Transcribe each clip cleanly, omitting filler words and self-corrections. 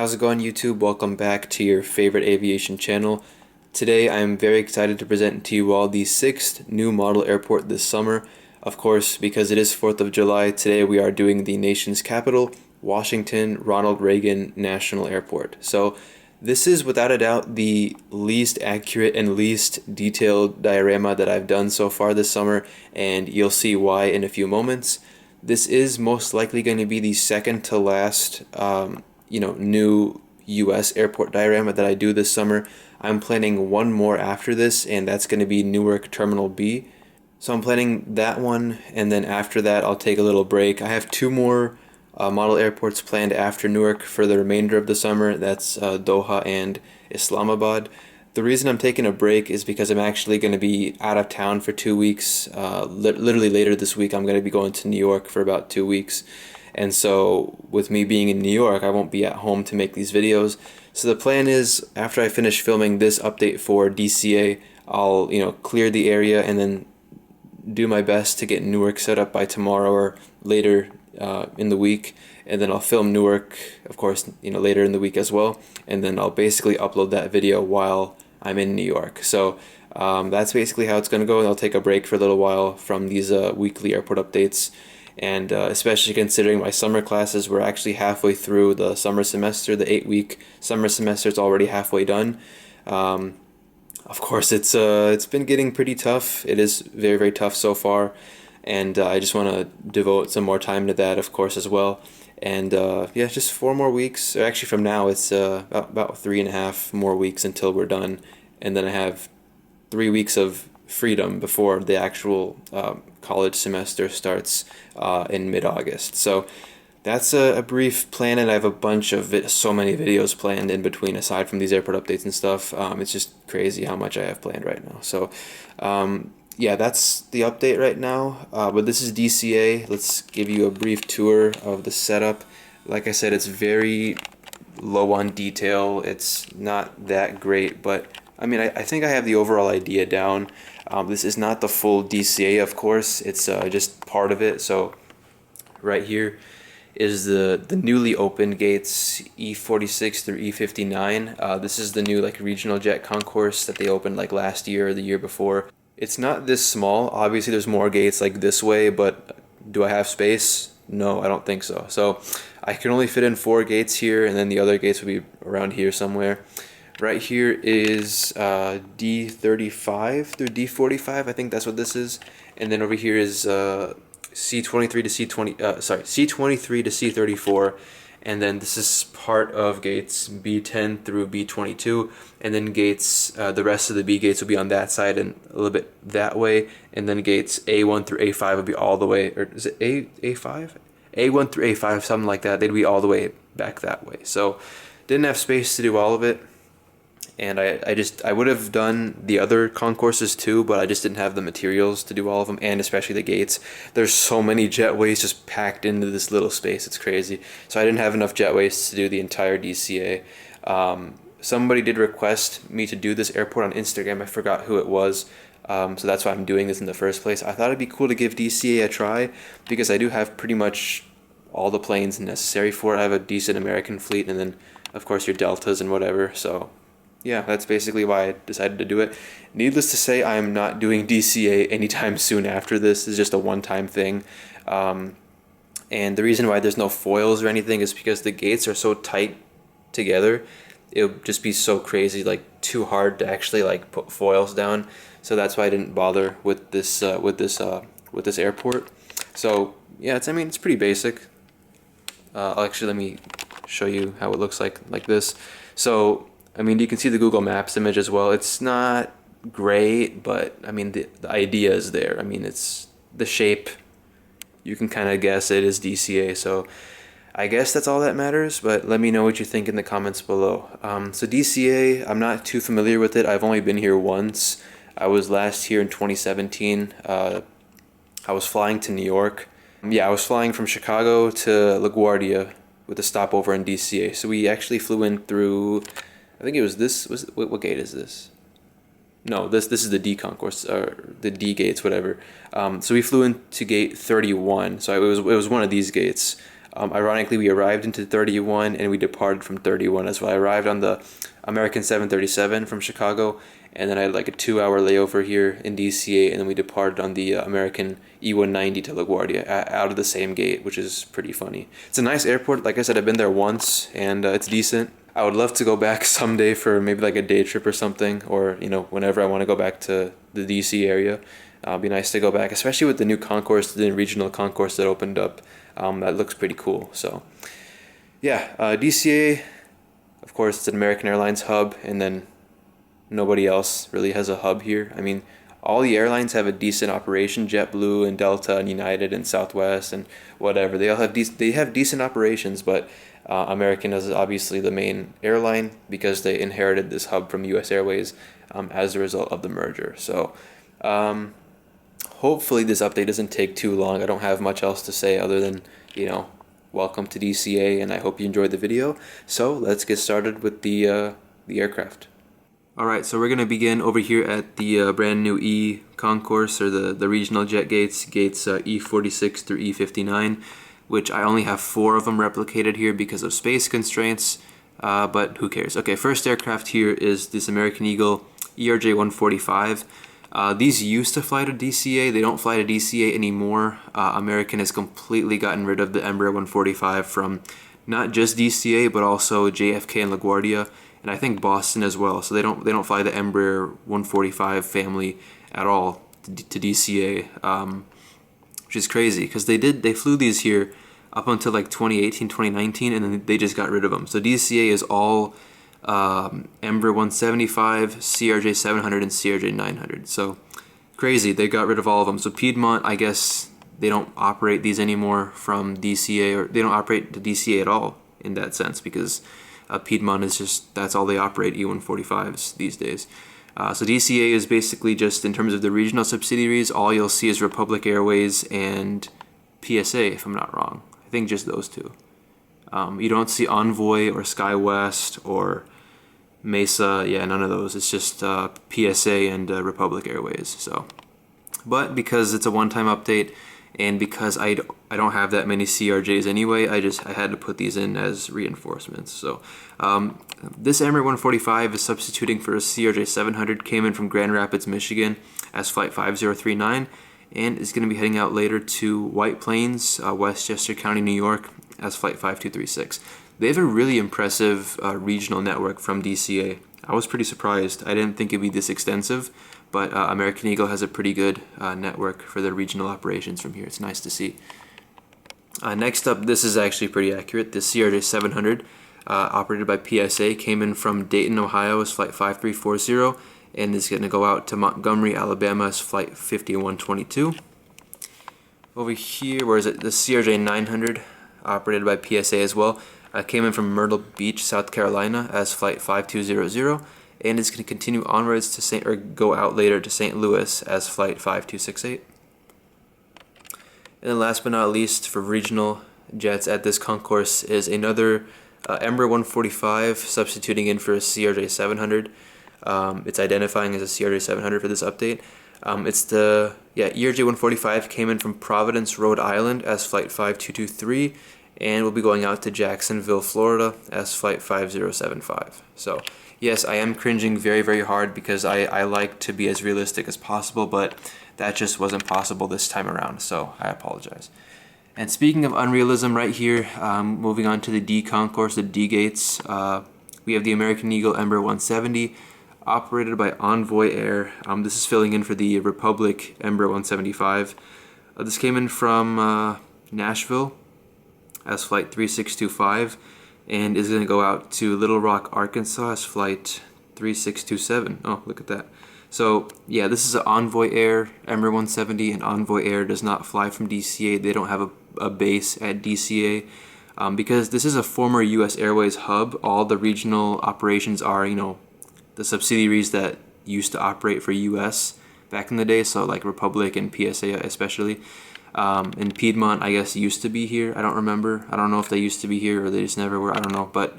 How's it going, YouTube? Welcome back to your favorite aviation channel. Today I'm very excited to present to you all the 6th new model airport this summer. Of course, because it is 4th of July, today we are doing the nation's capital, Washington Ronald Reagan National Airport. So this is without a doubt the least accurate and least detailed diorama that I've done so far this summer, and you'll see why in a few moments. This is most likely going to be the second to last new US airport diorama that I do this summer. I'm planning one more after this, and that's going to be Newark Terminal B. So I'm planning that one, and then after that I'll take a little break. I have two more model airports planned after Newark for the remainder of the summer. That's Doha and Islamabad. The reason I'm taking a break is because I'm actually going to be out of town for 2 weeks. Literally later this week I'm going to be going to New York for about 2 weeks. And so with me being in New York, I won't be at home to make these videos. So the plan is, after I finish filming this update for DCA, I'll clear the area and then do my best to get Newark set up by tomorrow or later in the week. And then I'll film Newark, of course, later in the week as well. And then I'll basically upload that video while I'm in New York. So that's basically how it's going to go. And I'll take a break for a little while from these weekly airport updates. And especially considering my summer classes, we're actually halfway through the summer semester. The 8-week summer semester is already halfway done. Of course, it's been getting pretty tough. It is very, very tough so far. And I just want to devote some more time to that, of course, as well. And yeah, just 4 more weeks. Or actually, from now, it's about 3.5 more weeks until we're done. And then I have 3 weeks of freedom before the actual college semester starts in mid-August. So that's a brief plan, and I have a bunch of so many videos planned in between aside from these airport updates and stuff. It's just crazy how much I have planned right now. So yeah, that's the update right now. But this is DCA. Let's give you a brief tour of the setup. Like I said, it's very low on detail. It's not that great, but I mean, I think I have the overall idea down. This is not the full DCA, of course. It's just part of it. So right here is the newly opened gates E46 through E59. This is the new regional jet concourse that they opened last year or the year before. It's not this small. Obviously, there's more gates this way, but do I have space? No, I don't think so. So I can only fit in 4 gates here, and then the other gates will be around here somewhere. Right here is D35 through D45. I think that's what this is. And then over here is C23 to C23 to C34. And then this is part of gates B10 through B22. And then gates, the rest of the B gates will be on that side and a little bit that way. And then gates A1 through A5 will be all the way, or is it A5? A1 through A5, something like that. They'd be all the way back that way. So didn't have space to do all of it. And I would have done the other concourses too, but I just didn't have the materials to do all of them, and especially the gates. There's so many jetways just packed into this little space. It's crazy. So I didn't have enough jetways to do the entire DCA. Somebody did request me to do this airport on Instagram. I forgot who it was. So that's why I'm doing this in the first place. I thought it'd be cool to give DCA a try because I do have pretty much all the planes necessary for it. I have a decent American fleet, and then of course your Deltas and whatever. So yeah, that's basically why I decided to do it. Needless to say, I am not doing DCA anytime soon after this. It's just a one-time thing. And the reason why there's no foils or anything is because the gates are so tight together. It would just be so crazy, too hard to actually put foils down. So that's why I didn't bother with this airport. So yeah, it's pretty basic. Actually, let me show you how it looks like this. So you can see the Google Maps image as well. It's not great, but the idea is there. It's the shape. You can kind of guess it is DCA, so I guess that's all that matters, but let me know what you think in the comments below. So DCA, I'm not too familiar with it. I've only been here once. I was last here in 2017. I was flying to New York. Yeah, I was flying from Chicago to LaGuardia with a stopover in DCA. So we actually flew in through, I think it was this. What gate is this? No, this is the D concourse, or the D gates, whatever. So we flew into gate 31. So it was one of these gates. Ironically, we arrived into 31 and we departed from 31 as well. I arrived on the American 737 from Chicago, and then I had like a 2-hour layover here in DCA, and then we departed on the American E190 to LaGuardia out of the same gate, which is pretty funny. It's a nice airport. Like I said, I've been there once, and it's decent. I would love to go back someday for maybe like a day trip or something, or whenever I want to go back to the DC area. It'd be nice to go back, especially with the new concourse, the regional concourse that opened up. That looks pretty cool. So yeah, DCA, of course, it's an American Airlines hub, and then nobody else really has a hub here. I mean, all the airlines have a decent operation. JetBlue and Delta and United and Southwest and whatever, they all have decent operations, but American is obviously the main airline because they inherited this hub from US Airways as a result of the merger. So hopefully this update doesn't take too long. I don't have much else to say other than, welcome to DCA, and I hope you enjoyed the video. So let's get started with the aircraft. Alright, so we're going to begin over here at the brand new E concourse, or the regional jet gates E46 through E59, which I only have 4 of them replicated here because of space constraints, but who cares. Okay, first aircraft here is this American Eagle ERJ-145. These used to fly to DCA. They don't fly to DCA anymore. American has completely gotten rid of the Embraer 145 from not just DCA, but also JFK and LaGuardia, and I think Boston as well. So they don't fly the Embraer 145 family at all to DCA, which is crazy because they flew these here up until like 2018, 2019, and then they just got rid of them. So DCA is all Embraer 175, CRJ700, and CRJ900. So crazy, they got rid of all of them. So Piedmont, I guess they don't operate these anymore from DCA, or they don't operate to DCA at all in that sense, because Piedmont is just, that's all they operate, E145s these days. So DCA is basically just, in terms of the regional subsidiaries, all you'll see is Republic Airways and PSA, if I'm not wrong. I think just those two. You don't see Envoy or SkyWest or Mesa, yeah, none of those. It's just PSA and Republic Airways. So, but because it's a one-time update, and because I don't have that many CRJs anyway, I had to put these in as reinforcements. So this Embraer 145 is substituting for a CRJ700, came in from Grand Rapids, Michigan as Flight 5039, and is going to be heading out later to White Plains, Westchester County, New York as Flight 5236. They have a really impressive regional network from DCA. I was pretty surprised. I didn't think it'd be this extensive, but American Eagle has a pretty good network for their regional operations from here. It's nice to see. Next up, this is actually pretty accurate. The CRJ700, operated by PSA, came in from Dayton, Ohio as Flight 5340, and is going to go out to Montgomery, Alabama as Flight 5122. Over here, where is it? The CRJ900, operated by PSA as well, came in from Myrtle Beach, South Carolina as Flight 5200, and is going to continue onwards to go out later to St. Louis as Flight 5268. And then last but not least, for regional jets at this concourse is another Embraer 145 substituting in for a CRJ700. It's identifying as a CRJ700 for this update. It's the ERJ 145 came in from Providence, Rhode Island as Flight 5223, and will be going out to Jacksonville, Florida as Flight 5075. So yes, I am cringing very, very hard because I like to be as realistic as possible, but that just wasn't possible this time around, so I apologize. And speaking of unrealism right here, moving on to the D concourse, the D gates, we have the American Eagle Embraer 170, operated by Envoy Air. This is filling in for the Republic Embraer 175. This came in from Nashville as Flight 3625, and is going to go out to Little Rock, Arkansas as Flight 3627. Oh, look at that. So yeah, this is an Envoy Air Embraer 170, and Envoy Air does not fly from DCA. They don't have a base at DCA. Because this is a former US Airways hub, all the regional operations are, the subsidiaries that used to operate for US back in the day, so like Republic and PSA especially. And Piedmont, I guess, used to be here. I don't remember. I don't know if they used to be here or they just never were. I don't know. But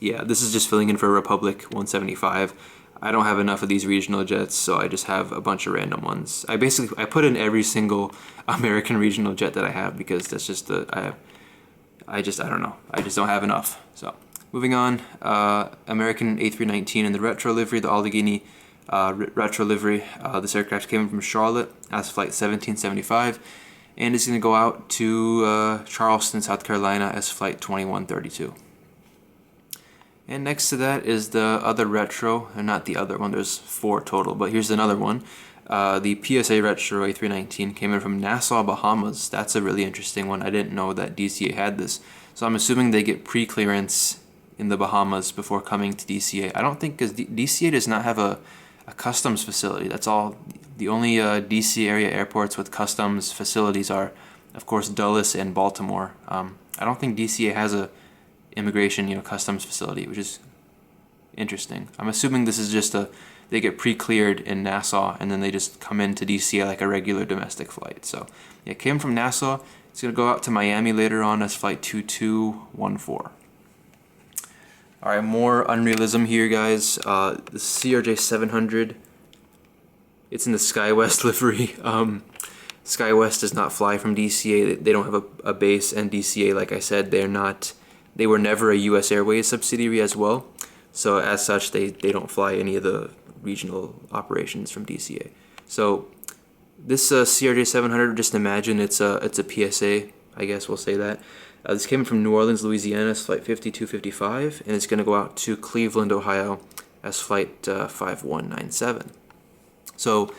yeah, this is just filling in for Republic 175. I don't have enough of these regional jets, so I just have a bunch of random ones. I put in every single American regional jet that I have because that's just I don't know. I just don't have enough. So moving on, American A319 in the retro livery, the Allegheny retro livery. This aircraft came from Charlotte as flight 1775, and is going to go out to Charleston, South Carolina as flight 2132. And next to that is the other retro, and not the other one, there's 4 total, but here's another one. The PSA Retro A319 came in from Nassau, Bahamas. That's a really interesting one. I didn't know that DCA had this. So I'm assuming they get pre-clearance in the Bahamas before coming to DCA. I don't think, because DCA does not have a customs facility. That's all. The only DC area airports with customs facilities are, of course, Dulles and Baltimore. I don't think DCA has a immigration, customs facility, which is interesting. I'm assuming this is just they get pre-cleared in Nassau and then they just come into DCA like a regular domestic flight. So yeah, it came from Nassau. It's going to go out to Miami later on as flight 2214. Alright, more unrealism here, guys. The CRJ-700, it's in the SkyWest livery. SkyWest does not fly from DCA. They don't have a base, and DCA, like I said, they were never a US Airways subsidiary as well. So as such, they don't fly any of the regional operations from DCA. So this CRJ-700, just imagine it's a PSA, I guess we'll say that. This came from New Orleans, Louisiana, as flight 5255, and it's going to go out to Cleveland, Ohio, as flight 5197. So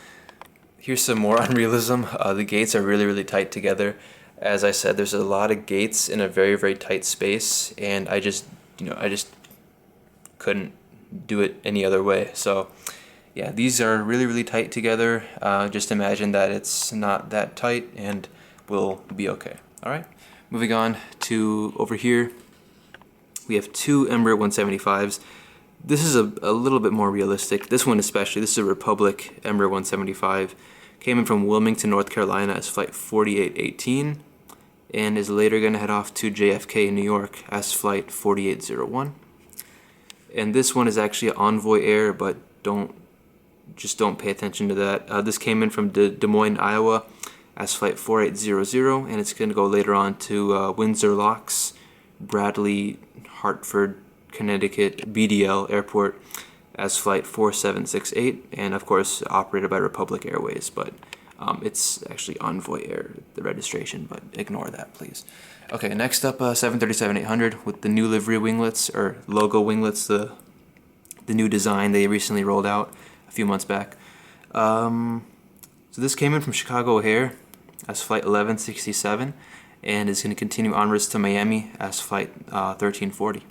here's some more unrealism. The gates are really, really tight together. As I said, there's a lot of gates in a very, very tight space, and I just couldn't do it any other way. So yeah, these are really, really tight together. Just imagine that it's not that tight and we'll be okay. All right, moving on to over here, we have 2 Embraer 175s. This is a little bit more realistic. This one especially, this is a Republic Embraer 175. Came in from Wilmington, North Carolina as flight 4818, and is later going to head off to JFK, New York as flight 4801. And this one is actually an Envoy Air, but don't pay attention to that. This came in from Des Moines, Iowa as flight 4800, and it's going to go later on to Windsor Locks, Bradley, Hartford, Connecticut, BDL Airport as flight 4768, and of course operated by Republic Airways, but it's actually Envoy Air, the registration, but ignore that, please. Okay, next up, 737-800 with the new livery winglets, or logo winglets, the new design they recently rolled out a few months back. So this came in from Chicago O'Hare as flight 1167, and is going to continue onwards to Miami as flight 1340.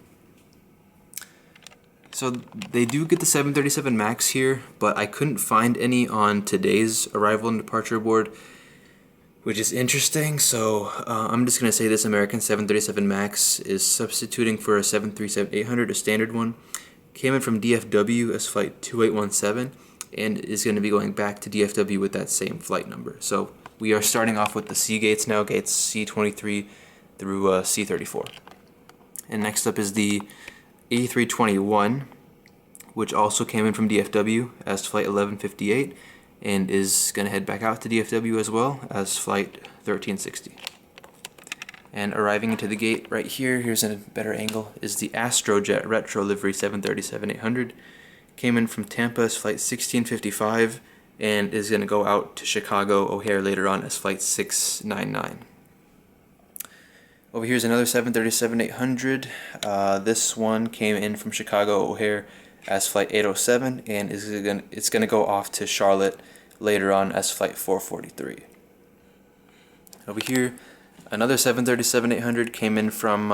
So they do get the 737 MAX here, but I couldn't find any on today's arrival and departure board, which is interesting. So I'm just going to say this American 737 MAX is substituting for a 737-800, a standard one. Came in from DFW as flight 2817, and is going to be going back to DFW with that same flight number. So we are starting off with the C gates now, gates C23 through C34. And next up is the A321, which also came in from DFW as flight 1158, and is going to head back out to DFW as well as flight 1360. And arriving into the gate right here, here's a better angle, is the Astrojet Retro Livery 737-800. Came in from Tampa as flight 1655, and is going to go out to Chicago O'Hare later on as flight 699. Over here is another 737-800. This one came in from Chicago O'Hare as flight 807, and it's going to go off to Charlotte later on as flight 443. Over here, another 737-800 came in from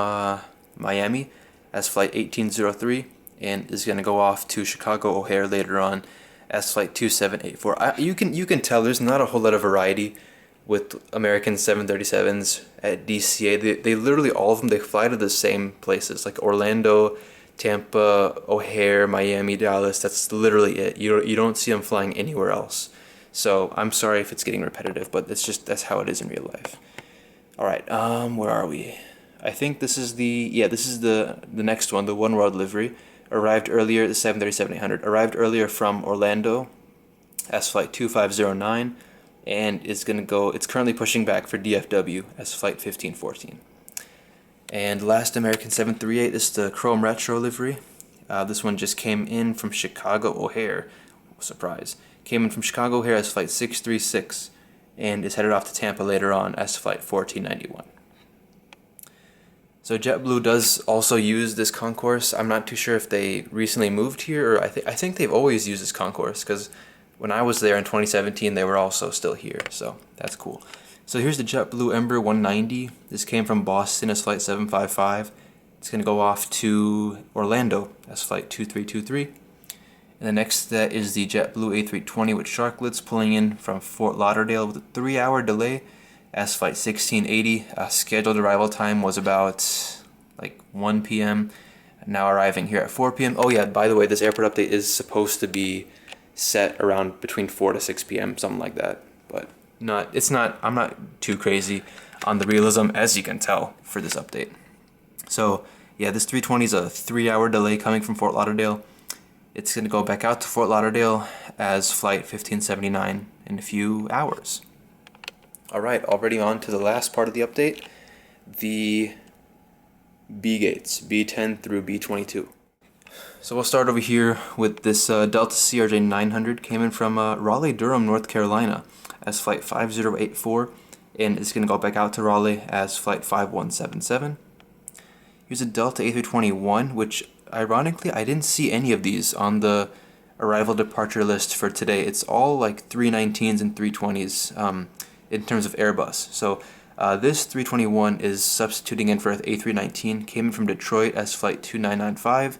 Miami as flight 1803, and is going to go off to Chicago O'Hare later on as flight 2784. You can tell there's not a whole lot of variety with American 737s at DCA. They literally, all of them, they fly to the same places, like Orlando, Tampa, O'Hare, Miami, Dallas. That's literally it. You don't see them flying anywhere else. So I'm sorry if it's getting repetitive, but that's how it is in real life. All right, where are we? I think this is the next one, the One World livery. Arrived earlier, the 737-800 arrived earlier from Orlando as flight 2509, and it's currently pushing back for DFW as flight 1514. And last American 738, this is the Chrome Retro livery. This one just came in from Chicago O'Hare. Surprise. Came in from Chicago O'Hare as Flight 636 and is headed off to Tampa later on as Flight 1491. So JetBlue does also use this concourse. I'm not too sure if they recently moved here, or I think they've always used this concourse, because when I was there in 2017 they were also still here, so that's cool. So here's the JetBlue Embraer 190. This came from Boston as Flight 755. It's going to go off to Orlando as Flight 2323. And the next is the JetBlue A320 with sharklets pulling in from Fort Lauderdale with a 3-hour delay as Flight 1680. Scheduled arrival time was about like 1 p.m. Now arriving here at 4 p.m. Oh yeah, by the way, this airport update is supposed to be set around between 4 to 6 p.m., something like that. But I'm not too crazy on the realism, as you can tell, for this update. So yeah, this 320 is a 3-hour delay coming from Fort Lauderdale. It's going to go back out to Fort Lauderdale as Flight 1579 in a few hours. Alright, already on to the last part of the update, the B gates, B10 through B22. So we'll start over here with this Delta CRJ900, came in from Raleigh-Durham, North Carolina as Flight 5084, and it's going to go back out to Raleigh as Flight 5177. Here's a Delta A321, which ironically I didn't see any of these on the arrival departure list for today. It's all like 319s and 320s in terms of Airbus. So this 321 is substituting in for an A319, came in from Detroit as Flight 2995,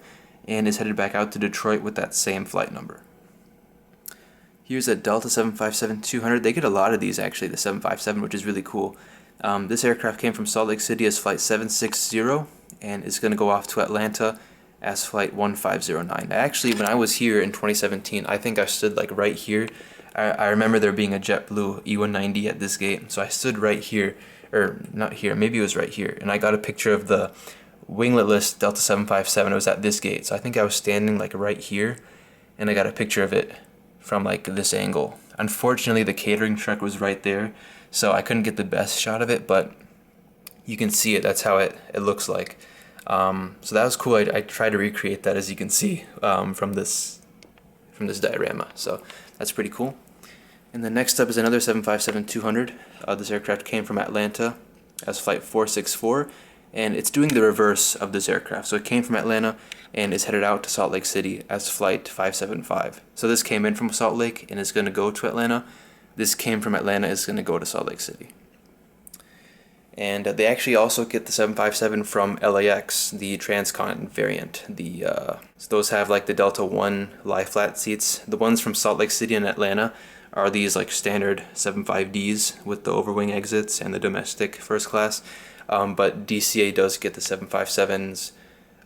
and is headed back out to Detroit with that same flight number. Here's a Delta 757-200. They get a lot of these actually, the 757, which is really cool. This aircraft came from Salt Lake City as Flight 760 and is going to go off to Atlanta as Flight 1509. Actually, when I was here in 2017, I think I stood like right here. I remember there being a JetBlue E190 at this gate, so I stood right here, or not here, maybe it was right here, and I got a picture of the winglet-less Delta 757. It was at this gate, so I think I was standing like right here, and I got a picture of it from like this angle. Unfortunately, the catering truck was right there, so I couldn't get the best shot of it, but you can see it. That's how it looks like. So that was cool. I tried to recreate that, as you can see from this diorama. So that's pretty cool. And then next up is another 757-200. This aircraft came from Atlanta as Flight 464, and it's doing the reverse of this aircraft. So it came from Atlanta and is headed out to Salt Lake City as Flight 575. So this came in from Salt Lake and is going to go to Atlanta. This came from Atlanta, is going to go to Salt Lake City. And they actually also get the 757 from LAX, the transcon variant. So those have like the Delta 1 lie flat seats. The ones from Salt Lake City and Atlanta are these like standard 75Ds with the overwing exits and the domestic first class. But DCA does get the 757s.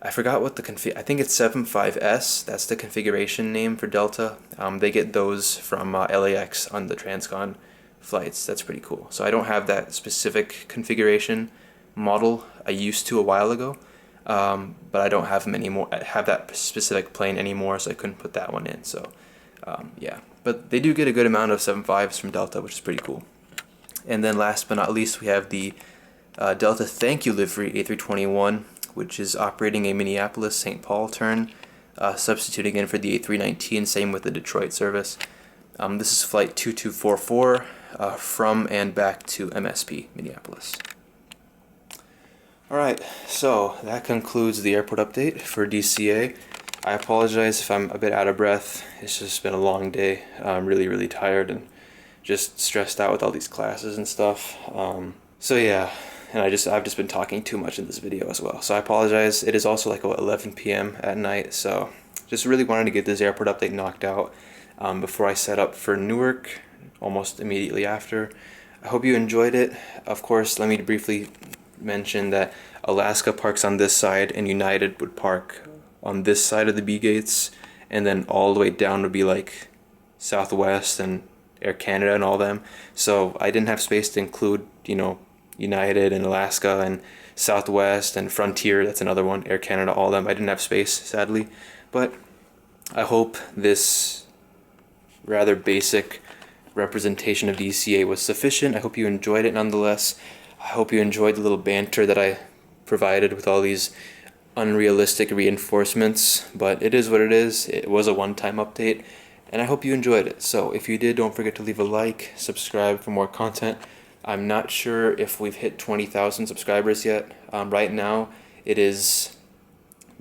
I forgot what I think it's 75S. That's the configuration name for Delta. They get those from LAX on the transcon flights. That's pretty cool. So I don't have that specific configuration model. I used to a while ago, but I don't have them anymore. I have that specific plane anymore, so I couldn't put that one in. So yeah, but they do get a good amount of 75s from Delta, which is pretty cool. And then last but not least, we have the Delta Thank You livery A321, which is operating a Minneapolis-St. Paul turn, substituting in for the A319, same with the Detroit service. This is Flight 2244 from and back to MSP, Minneapolis. Alright, so that concludes the airport update for DCA. I apologize if I'm a bit out of breath. It's just been a long day. I'm really tired and just stressed out with all these classes and stuff. So yeah, and I've just been talking too much in this video as well. So I apologize. It is also like 11 p.m. at night, so just really wanted to get this airport update knocked out before I set up for Newark almost immediately after. I hope you enjoyed it. Of course, let me briefly mention that Alaska parks on this side and United would park on this side of the B gates, and then all the way down would be like Southwest and Air Canada and all them. So I didn't have space to include, you know, United and Alaska and Southwest and Frontier, that's another one, Air Canada, all them. I didn't have space, sadly, but I hope this rather basic representation of DCA was sufficient. I hope you enjoyed it nonetheless. I hope you enjoyed the little banter that I provided with all these unrealistic reinforcements, but it is what it is. It was a one-time update, and I hope you enjoyed it. So if you did, don't forget to leave a like, subscribe for more content. I'm not sure if we've hit 20,000 subscribers yet. Right now, it is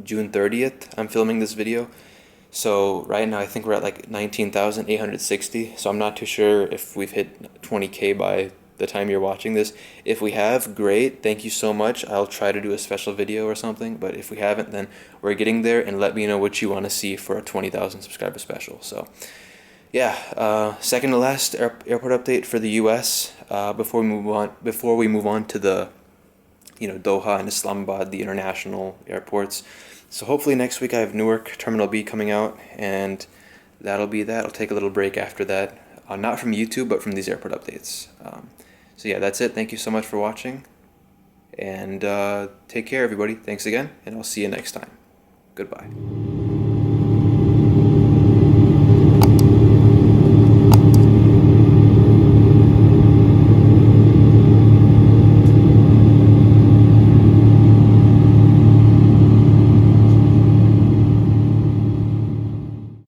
June 30th. I'm filming this video. So right now, I think we're at like 19,860. So I'm not too sure if we've hit 20K by the time you're watching this. If we have, great. Thank you so much. I'll try to do a special video or something. But if we haven't, then we're getting there. And let me know what you want to see for a 20,000 subscriber special. So yeah, second to last airport update for the U.S. Before we move on to the Doha and Islamabad, the international airports. So hopefully next week I have Newark Terminal B coming out, and that'll be that. I'll take a little break after that, not from YouTube, but from these airport updates. So yeah, that's it. Thank you so much for watching, and take care, everybody. Thanks again, and I'll see you next time. Goodbye.